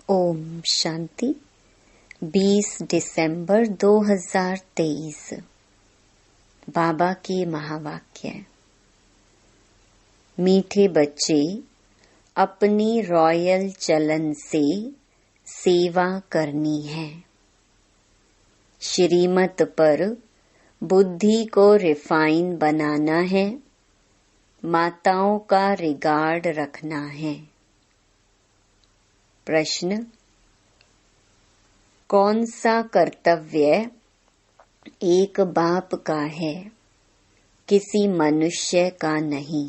ओम शांति। 20 दिसंबर 2023। बाबा के महावाक्य। मीठे बच्चे, अपनी रॉयल चलन से सेवा करनी है। श्रीमत पर बुद्धि को रिफाइन बनाना है। माताओं का रिगार्ड रखना है। प्रश्न: कौन सा कर्तव्य एक बाप का है, किसी मनुष्य का नहीं?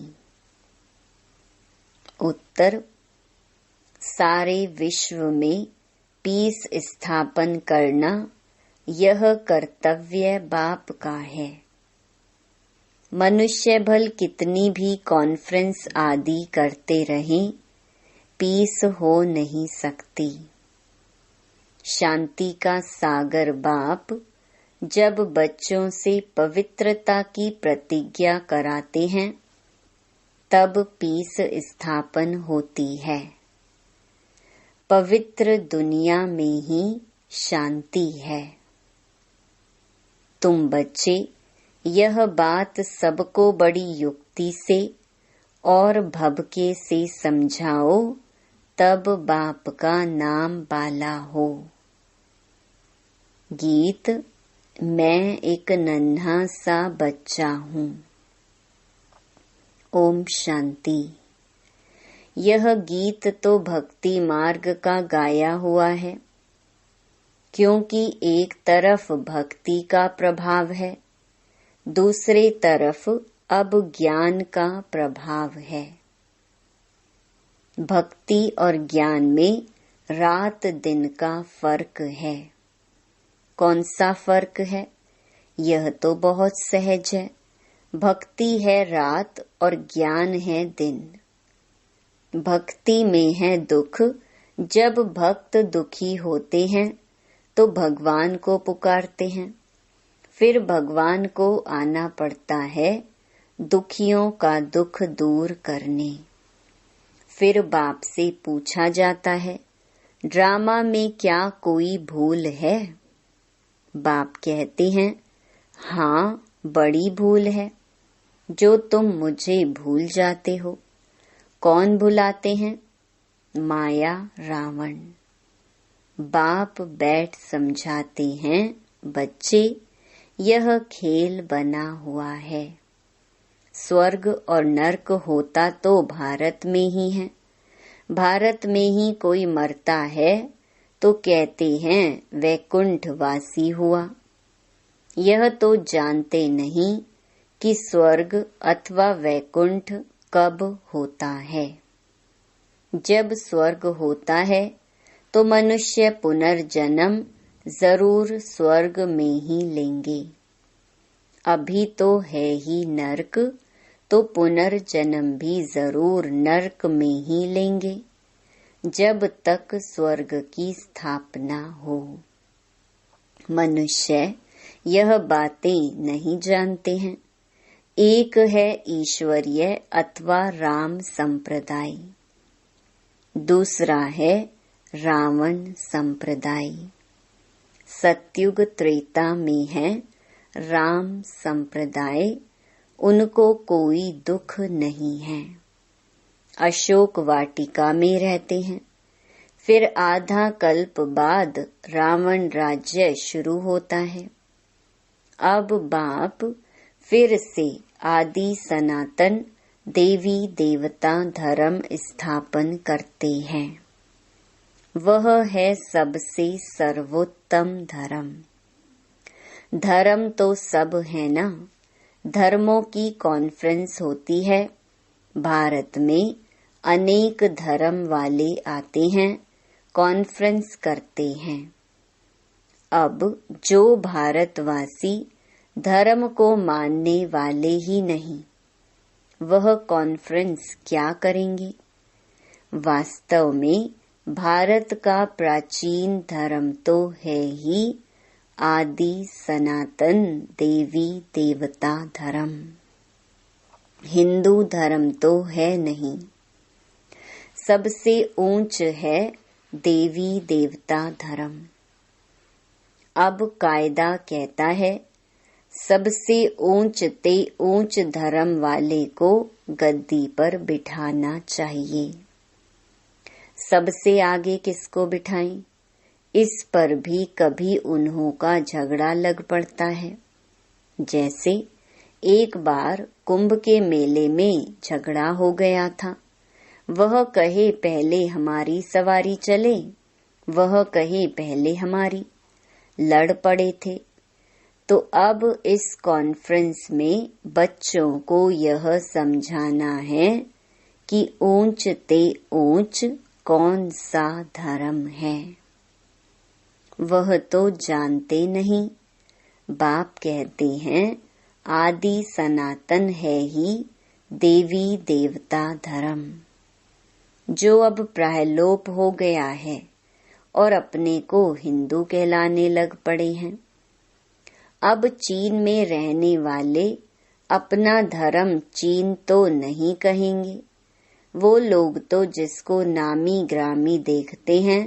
उत्तर: सारे विश्व में पीस स्थापन करना, यह कर्तव्य बाप का है। मनुष्य भल कितनी भी कॉन्फ्रेंस आदि करते रहें, पीस हो नहीं सकती। शांति का सागर बाप जब बच्चों से पवित्रता की प्रतिज्ञा कराते हैं, तब पीस स्थापन होती है। पवित्र दुनिया में ही शांति है। तुम बच्चे यह बात सबको बड़ी युक्ति से और भबके से समझाओ, तब बाप का नाम बाला हो। गीत: मैं एक नन्हा सा बच्चा हूँ। ओम शांति। यह गीत तो भक्ति मार्ग का गाया हुआ है, क्योंकि एक तरफ भक्ति का प्रभाव है, दूसरे तरफ अब ज्ञान का प्रभाव है। भक्ति और ज्ञान में रात दिन का फर्क है। कौन सा फर्क है? यह तो बहुत सहज है। भक्ति है रात और ज्ञान है दिन। भक्ति में है दुख। जब भक्त दुखी होते हैं तो भगवान को पुकारते हैं। फिर भगवान को आना पड़ता है दुखियों का दुख दूर करने। फिर बाप से पूछा जाता है, ड्रामा में क्या कोई भूल है? बाप कहते हैं, हाँ, बड़ी भूल है, जो तुम मुझे भूल जाते हो। कौन भुलाते हैं? माया, रावण। बाप बैठ समझाते हैं, बच्चे, यह खेल बना हुआ है। स्वर्ग और नर्क होता तो भारत में ही है। भारत में ही कोई मरता है तो कहते हैं वैकुंठ वासी हुआ। यह तो जानते नहीं कि स्वर्ग अथवा वैकुंठ कब होता है। जब स्वर्ग होता है तो मनुष्य पुनर्जन्म जरूर स्वर्ग में ही लेंगे। अभी तो है ही नर्क, तो पुनर्जन्म भी जरूर नर्क में ही लेंगे, जब तक स्वर्ग की स्थापना हो। मनुष्य यह बातें नहीं जानते हैं। एक है ईश्वरीय अथवा राम संप्रदाय, दूसरा है रावण संप्रदाय। सतयुग त्रेता में है राम संप्रदाय, उनको कोई दुख नहीं है। अशोक वाटिका में रहते हैं। फिर आधा कल्प बाद रावण राज्य शुरू होता है। अब बाप फिर से आदि सनातन देवी देवता धर्म स्थापन करते हैं। वह है सबसे सर्वोत्तम धर्म। धर्म तो सब है ना। धर्मों की कॉन्फ्रेंस होती है। भारत में अनेक धर्म वाले आते हैं, कॉन्फ्रेंस करते हैं। अब जो भारतवासी धर्म को मानने वाले ही नहीं, वह कॉन्फ्रेंस क्या करेंगे? वास्तव में भारत का प्राचीन धर्म तो है ही आदि सनातन देवी देवता धर्म। हिंदू धर्म तो है नहीं। सबसे ऊंच है देवी देवता धर्म। अब कायदा कहता है सबसे ऊंच ते ऊंच धर्म वाले को गद्दी पर बिठाना चाहिए। सबसे आगे किसको बिठाएं? इस पर भी कभी उन्हों का झगड़ा लग पड़ता है। जैसे एक बार कुंभ के मेले में झगड़ा हो गया था। वह कहे पहले हमारी सवारी चले, वह कहे पहले हमारी। लड़ पड़े थे। तो अब इस कॉन्फ्रेंस में बच्चों को यह समझाना है कि ऊंच ते ऊंच कौन सा धर्म है। वह तो जानते नहीं। बाप कहते हैं आदि सनातन है ही देवी देवता धर्म, जो अब प्रायलोप हो गया है और अपने को हिंदू कहलाने लग पड़े हैं। अब चीन में रहने वाले अपना धर्म चीन तो नहीं कहेंगे। वो लोग तो जिसको नामी ग्रामी देखते हैं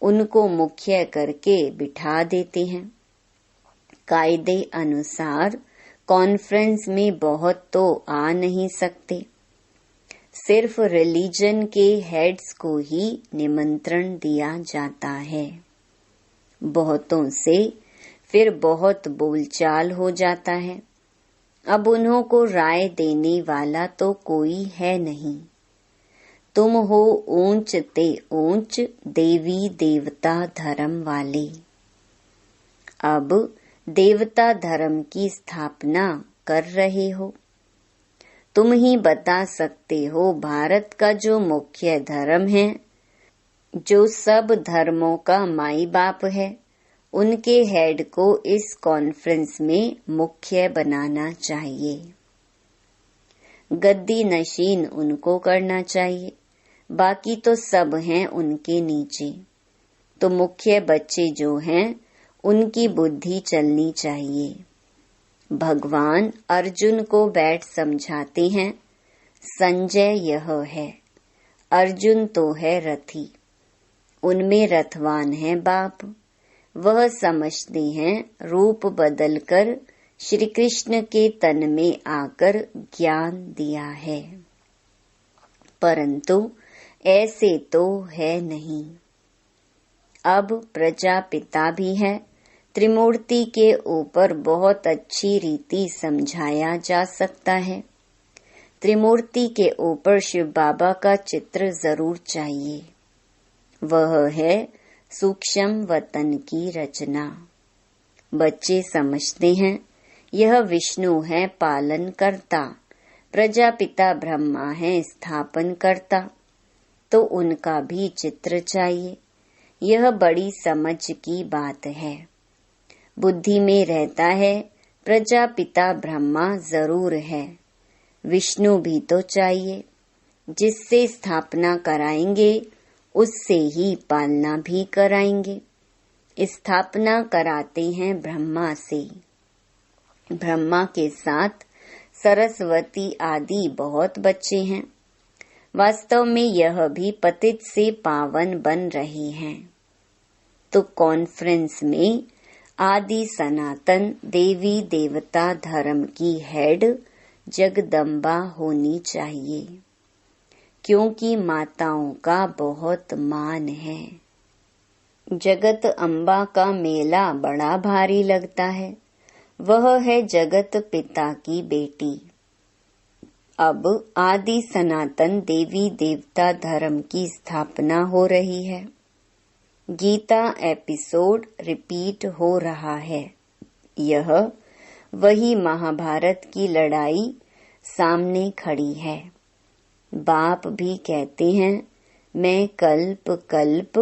उनको मुख्य करके बिठा देते हैं। कायदे अनुसार कॉन्फ्रेंस में बहुत तो आ नहीं सकते। सिर्फ रिलीजन के हेड्स को ही निमंत्रण दिया जाता है। बहुतों से फिर बहुत बोलचाल हो जाता है। अब उन्हों को राय देने वाला तो कोई है नहीं। तुम हो ऊंच ते ऊंच देवी देवता धर्म वाले। अब देवता धर्म की स्थापना कर रहे हो। तुम ही बता सकते हो भारत का जो मुख्य धर्म है, जो सब धर्मों का माई बाप है, उनके हेड को इस कॉन्फ्रेंस में मुख्य बनाना चाहिए। गद्दी नशीन उनको करना चाहिए। बाकी तो सब हैं उनके नीचे। तो मुख्य बच्चे जो हैं उनकी बुद्धि चलनी चाहिए। भगवान अर्जुन को बैठ समझाते हैं संजय यह है, अर्जुन तो है रथी, उनमें रथवान है बाप। वह समझते हैं रूप बदलकर श्री कृष्ण के तन में आकर ज्ञान दिया है, परंतु ऐसे तो है नहीं। अब प्रजापिता भी है। त्रिमूर्ति के ऊपर बहुत अच्छी रीति समझाया जा सकता है। त्रिमूर्ति के ऊपर शिव बाबा का चित्र जरूर चाहिए। वह है सूक्ष्म वतन की रचना। बच्चे समझते हैं यह विष्णु है पालन करता, प्रजापिता ब्रह्मा है स्थापन करता, तो उनका भी चित्र चाहिए। यह बड़ी समझ की बात है। बुद्धि में रहता है प्रजापिता ब्रह्मा जरूर है, विष्णु भी तो चाहिए। जिससे स्थापना कराएंगे उससे ही पालना भी कराएंगे। स्थापना कराते हैं ब्रह्मा से। ब्रह्मा के साथ सरस्वती आदि बहुत बच्चे हैं। वास्तव में यह भी पतित से पावन बन रहे हैं। तो कॉन्फ्रेंस में आदि सनातन देवी देवता धर्म की हेड जगदम्बा होनी चाहिए, क्योंकि माताओं का बहुत मान है। जगत अम्बा का मेला बड़ा भारी लगता है। वह है जगत पिता की बेटी। अब आदि सनातन देवी देवता धर्म की स्थापना हो रही है। गीता एपिसोड रिपीट हो रहा है। यह वही महाभारत की लड़ाई सामने खड़ी है। बाप भी कहते हैं मैं कल्प कल्प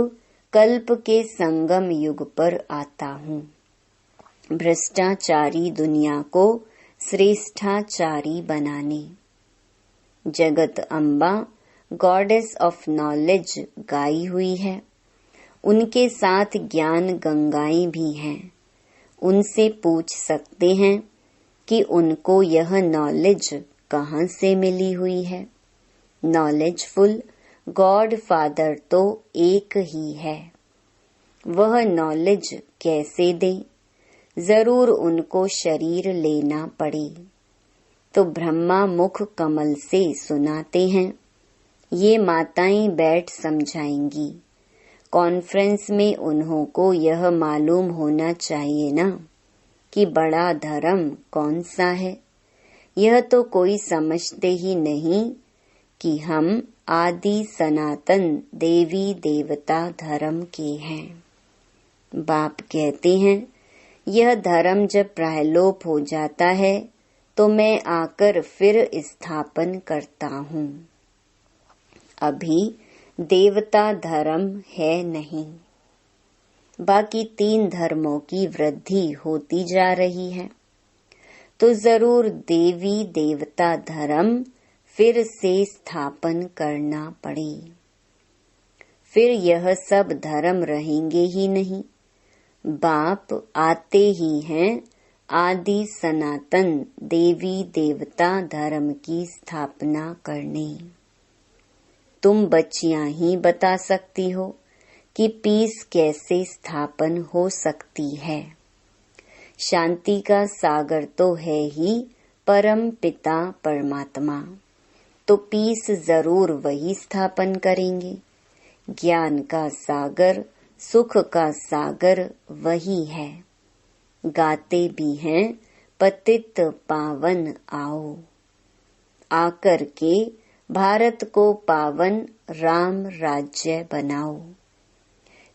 कल्प के संगम युग पर आता हूँ, भ्रष्टाचारी दुनिया को श्रेष्ठाचारी बनाने। जगत अम्बा गॉडेस ऑफ नॉलेज गाई हुई है। उनके साथ ज्ञान गंगाएं भी हैं। उनसे पूछ सकते हैं कि उनको यह नॉलेज कहाँ से मिली हुई है। नॉलेजफुल गॉड फादर तो एक ही है। वह नॉलेज कैसे दे? जरूर उनको शरीर लेना पड़े। तो ब्रह्मा मुख कमल से सुनाते हैं। ये माताएं बैठ समझाएंगी। कॉन्फ्रेंस में उन्हों को यह मालूम होना चाहिए ना कि बड़ा धर्म कौन सा है। यह तो कोई समझते ही नहीं कि हम आदि सनातन देवी देवता धर्म के हैं। बाप कहते हैं यह धर्म जब प्रायलोप हो जाता है तो मैं आकर फिर स्थापन करता हूँ। अभी देवता धर्म है नहीं। बाकी 3 धर्मों की वृद्धि होती जा रही है तो जरूर देवी देवता धर्म फिर से स्थापन करना पड़े। फिर यह सब धर्म रहेंगे ही नहीं। बाप आते ही हैं आदि सनातन देवी देवता धर्म की स्थापना करने। तुम बच्चियां ही बता सकती हो कि पीस कैसे स्थापन हो सकती है। शांति का सागर तो है ही परम पिता परमात्मा, तो पीस जरूर वही स्थापन करेंगे। ज्ञान का सागर, सुख का सागर वही है। गाते भी हैं पतित पावन आओ। आकर के भारत को पावन राम राज्य बनाओ।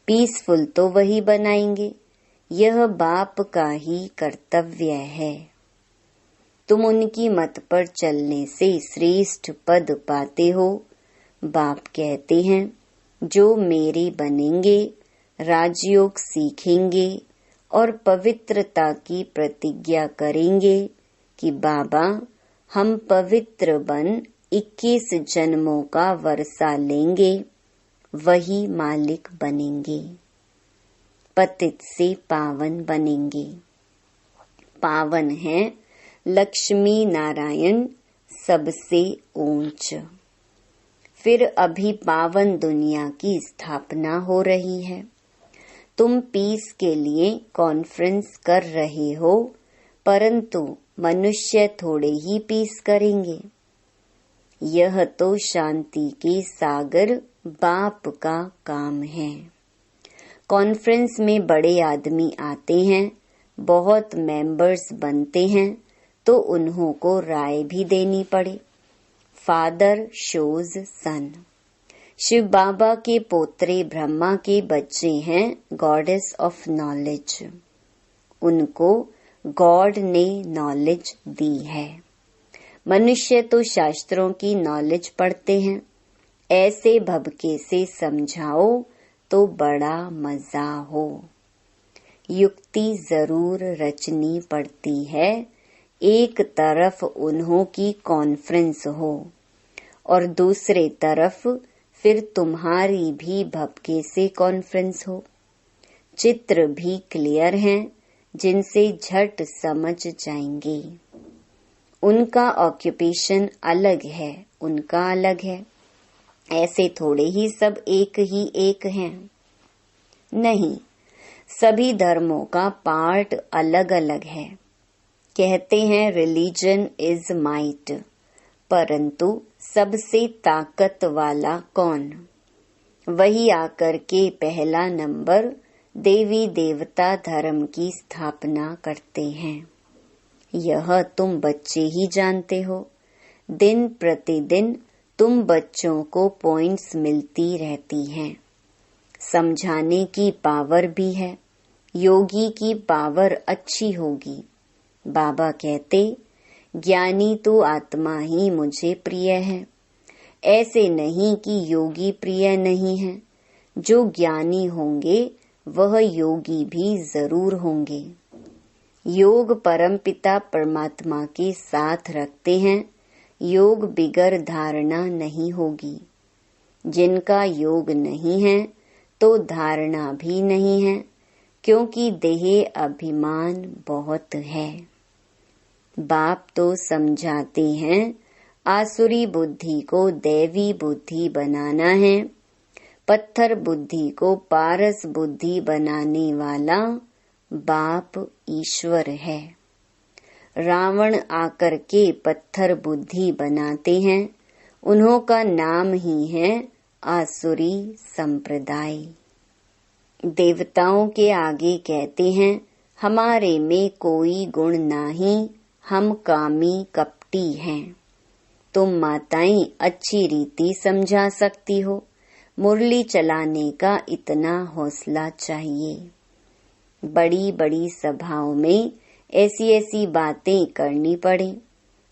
पीसफुल तो वही बनाएंगे। यह बाप का ही कर्तव्य है। तुम उनकी मत पर चलने से श्रेष्ठ पद पाते हो। बाप कहते हैं जो मेरे बनेंगे, राजयोग सीखेंगे और पवित्रता की प्रतिज्ञा करेंगे कि बाबा हम पवित्र बन 21 जन्मों का वर्षा लेंगे, वही मालिक बनेंगे। पतित से पावन बनेंगे। पावन है लक्ष्मी नारायण सबसे ऊंच। फिर अभी पावन दुनिया की स्थापना हो रही है। तुम पीस के लिए कॉन्फ्रेंस कर रहे हो, परंतु मनुष्य थोड़े ही पीस करेंगे। यह तो शांति के सागर बाप का काम है। कॉन्फ्रेंस में बड़े आदमी आते हैं, बहुत मेंबर्स बनते हैं, तो उन्हों को राय भी देनी पड़े। फादर शोज सन। शिव बाबा के पोतरे ब्रह्मा के बच्चे हैं गॉडेस ऑफ नॉलेज। उनको गॉड ने नॉलेज दी है। मनुष्य तो शास्त्रों की नॉलेज पढ़ते हैं। ऐसे भबके से समझाओ तो बड़ा मजा हो। युक्ति जरूर रचनी पड़ती है। एक तरफ उन्हों की कॉन्फ्रेंस हो और दूसरे तरफ फिर तुम्हारी भी भबके से कॉन्फ्रेंस हो। चित्र भी क्लियर हैं, जिनसे झट समझ जाएंगे। उनका ऑक्यूपेशन अलग है, उनका अलग है। ऐसे थोड़े ही सब एक ही एक हैं। नहीं, सभी धर्मों का पार्ट अलग अलग है। कहते हैं रिलीजन इज माइट, परंतु सबसे ताकत वाला कौन? वही आकर के पहला नंबर देवी देवता धर्म की स्थापना करते हैं। यह तुम बच्चे ही जानते हो। दिन प्रतिदिन तुम बच्चों को पॉइंट्स मिलती रहती हैं। समझाने की पावर भी है। योगी की पावर अच्छी होगी। बाबा कहते ज्ञानी तो आत्मा ही मुझे प्रिय है। ऐसे नहीं कि योगी प्रिय नहीं है। जो ज्ञानी होंगे वह योगी भी जरूर होंगे। योग परमपिता परमात्मा के साथ रखते हैं। योग बिगर धारणा नहीं होगी। जिनका योग नहीं है तो धारणा भी नहीं है, क्योंकि देह अभिमान बहुत है। बाप तो समझाते हैं आसुरी बुद्धि को दैवी बुद्धि बनाना है। पत्थर बुद्धि को पारस बुद्धि बनाने वाला बाप ईश्वर है। रावण आकर के पत्थर बुद्धि बनाते हैं, उन्हों का नाम ही है आसुरी संप्रदाय। देवताओं के आगे कहते हैं, हमारे में कोई गुण नहीं, हम कामी कपटी हैं। तुम माताएं अच्छी रीति समझा सकती हो, मुरली चलाने का इतना हौसला चाहिए। बड़ी बड़ी सभाओं में ऐसी ऐसी बातें करनी पड़े।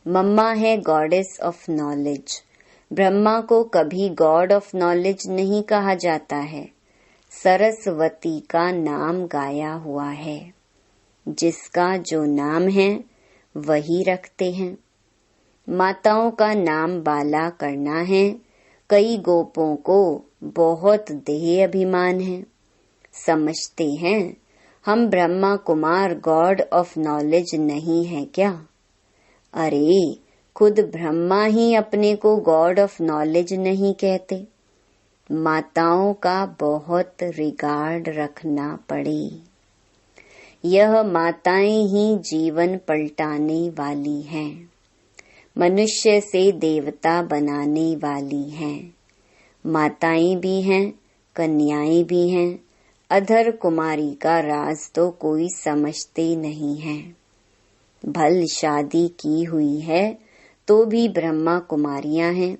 मम्मा है गॉडेस ऑफ नॉलेज। ब्रह्मा को कभी गॉड ऑफ नॉलेज नहीं कहा जाता है, सरस्वती का नाम गाया हुआ है। जिसका जो नाम है वही रखते हैं। माताओं का नाम बाला करना है। कई गोपों को बहुत देह अभिमान है, समझते हैं हम Brahma Kumar God of knowledge नहीं है क्या? अरे खुद ब्रह्मा ही अपने को गॉड ऑफ नॉलेज नहीं कहते। माताओं का बहुत रिगार्ड रखना पड़े। यह माताएं ही जीवन पलटाने वाली हैं, मनुष्य से देवता बनाने वाली हैं। माताएं भी हैं, कन्याएं भी हैं। अधर कुमारी का राज तो कोई समझते नहीं है। भल शादी की हुई है तो भी ब्रह्मा कुमारियां हैं।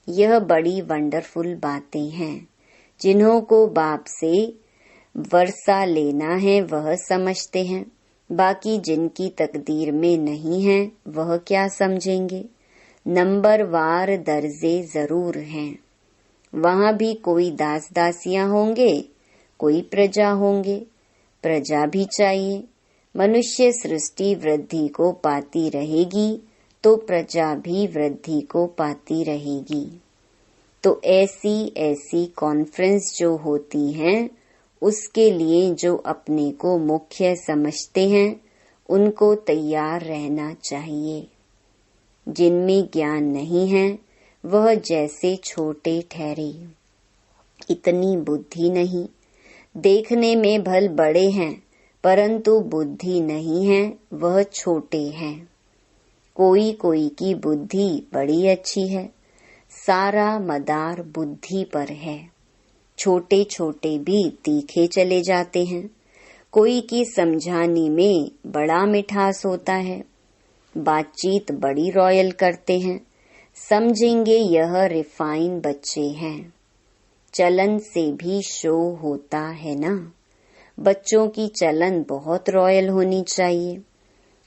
यह बड़ी वंडरफुल बातें हैं। जिन्हों को बाप से वर्षा लेना है वह समझते हैं, बाकी जिनकी तकदीर में नहीं है वह क्या समझेंगे। नंबरवार दर्जे जरूर हैं। वहाँ भी कोई दास दासियां होंगे, कोई प्रजा होंगे। प्रजा भी चाहिए। मनुष्य सृष्टि वृद्धि को पाती रहेगी तो प्रजा भी वृद्धि को पाती रहेगी। तो ऐसी ऐसी कॉन्फ्रेंस जो होती हैं, उसके लिए जो अपने को मुख्य समझते हैं उनको तैयार रहना चाहिए। जिनमें ज्ञान नहीं है वह जैसे छोटे ठहरे। इतनी बुद्धि नहीं। देखने में भल बड़े हैं परंतु बुद्धि नहीं है, वह छोटे हैं। कोई कोई की बुद्धि बड़ी अच्छी है, सारा मदार बुद्धि पर है। छोटे छोटे भी तीखे चले जाते हैं। कोई की समझाने में बड़ा मिठास होता है, बातचीत बड़ी रॉयल करते हैं। समझेंगे यह रिफाइन बच्चे हैं। चलन से भी शो होता है ना। बच्चों की चलन बहुत रॉयल होनी चाहिए।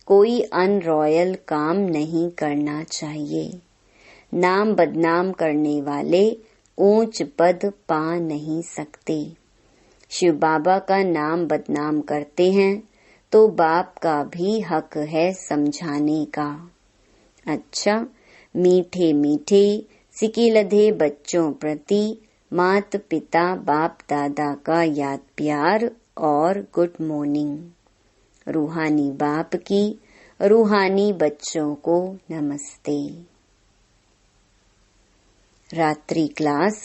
कोई अनरॉयल काम नहीं करना चाहिए। नाम बदनाम करने वाले ऊंच पद पा नहीं सकते। शिव बाबा का नाम बदनाम करते हैं तो बाप का भी हक है समझाने का। अच्छा, मीठे मीठे सिकिलधे बच्चों प्रति मात पिता बाप दादा का याद प्यार और गुड मॉर्निंग। रूहानी बाप की रूहानी बच्चों को नमस्ते। रात्रि क्लास।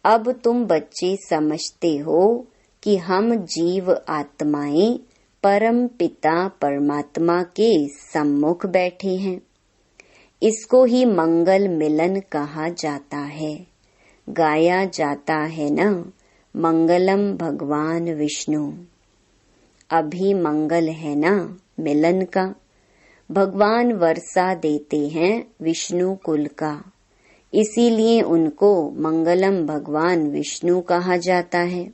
अब तुम बच्चे समझते हो कि हम जीव आत्माएं परम पिता परमात्मा के सम्मुख बैठे हैं। इसको ही मंगल मिलन कहा जाता है। गाया जाता है ना, मंगलम भगवान विष्णु। अभी मंगल है ना मिलन का। भगवान वर्षा देते हैं विष्णु कुल का, इसीलिए उनको मंगलम भगवान विष्णु कहा जाता है।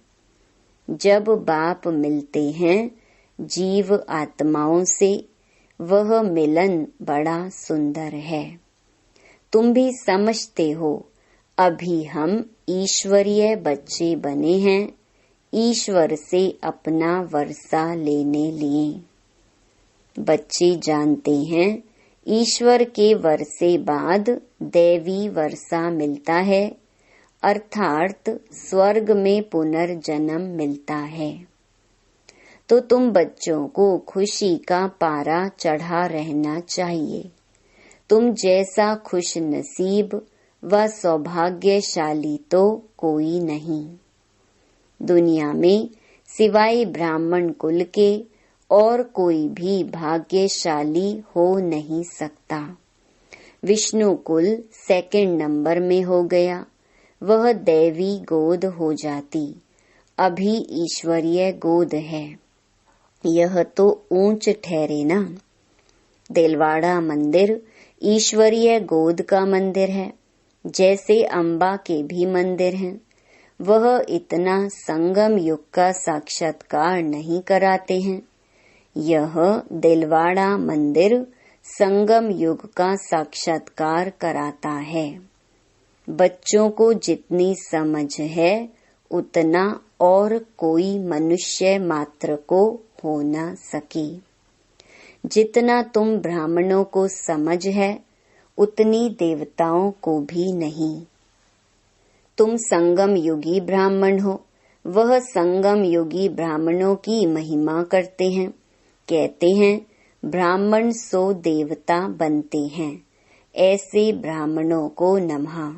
जब बाप मिलते हैं जीव आत्माओं से, वह मिलन बड़ा सुंदर है। तुम भी समझते हो, अभी हम ईश्वरीय बच्चे बने हैं, ईश्वर से अपना वर्षा लेने लिए। बच्चे जानते हैं ईश्वर के वर्षे बाद दैवी वर्षा मिलता है, अर्थात स्वर्ग में पुनर्जन्म मिलता है। तो तुम बच्चों को खुशी का पारा चढ़ा रहना चाहिए। तुम जैसा खुश नसीब व सौभाग्यशाली तो कोई नहीं। दुनिया में सिवाय ब्राह्मण कुल के और कोई भी भाग्यशाली हो नहीं सकता। विष्णु कुल सेकंड नंबर में हो गया, वह दैवी गोद हो जाती, अभी ईश्वरीय गोद है। यह तो ऊंच ठहरे ना। दिलवाड़ा मंदिर ईश्वरीय गोद का मंदिर है, जैसे अम्बा के भी मंदिर हैं। वह इतना संगम युग का साक्षात्कार नहीं कराते हैं। यह दिलवाड़ा मंदिर संगम युग का साक्षात्कार कराता है। बच्चों को जितनी समझ है उतना और कोई मनुष्य मात्र को हो न सके। जितना तुम ब्राह्मणों को समझ है उतनी देवताओं को भी नहीं। तुम संगम युगी ब्राह्मण हो, वह संगम युगी ब्राह्मणों की महिमा करते हैं। कहते हैं ब्राह्मण सो देवता बनते हैं, ऐसे ब्राह्मणों को नमः।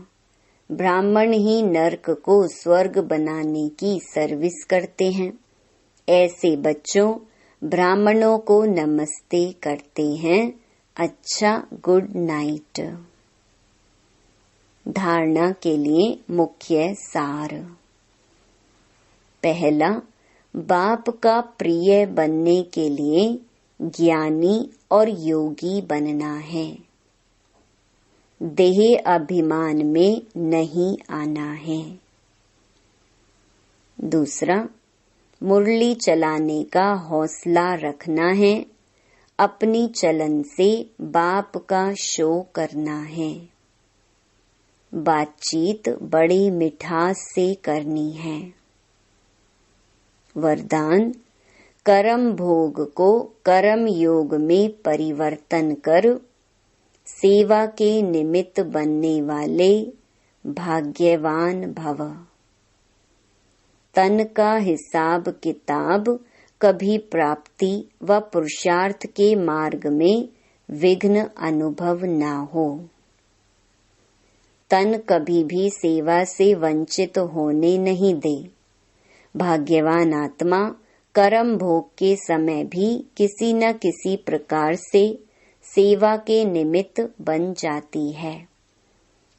ब्राह्मण ही नरक को स्वर्ग बनाने की सर्विस करते हैं। ऐसे बच्चों ब्राह्मणों को नमस्ते करते हैं। अच्छा, गुड नाइट। धारणा के लिए मुख्य सार। पहला, बाप का प्रिय बनने के लिए ज्ञानी और योगी बनना है। देह अभिमान में नहीं आना है। दूसरा, मुरली चलाने का हौसला रखना है। अपनी चलन से बाप का शो करना है। बातचीत बड़ी मिठास से करनी है। वरदान, कर्म भोग को कर्म योग में परिवर्तन कर सेवा के निमित्त बनने वाले भाग्यवान भव। तन का हिसाब किताब कभी प्राप्ति व पुरुषार्थ के मार्ग में विघ्न अनुभव न हो। तन कभी भी सेवा से वंचित होने नहीं दे। भाग्यवान आत्मा कर्म भोग के समय भी किसी न किसी प्रकार से सेवा के निमित्त बन जाती है।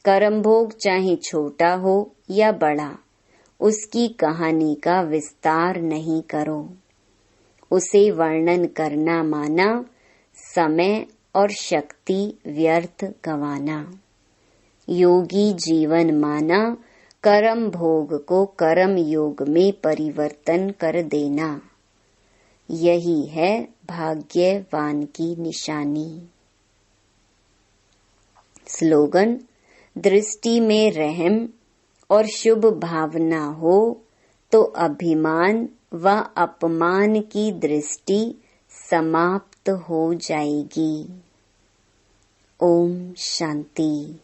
कर्म भोग चाहे छोटा हो या बड़ा, उसकी कहानी का विस्तार नहीं करो। उसे वर्णन करना माना समय और शक्ति व्यर्थ गंवाना। योगी जीवन माना कर्म भोग को कर्म योग में परिवर्तन कर देना। यही है भाग्यवान की निशानी। स्लोगन, दृष्टि में रहम और शुभ भावना हो तो अभिमान व अपमान की दृष्टि समाप्त हो जाएगी। ओम शांति।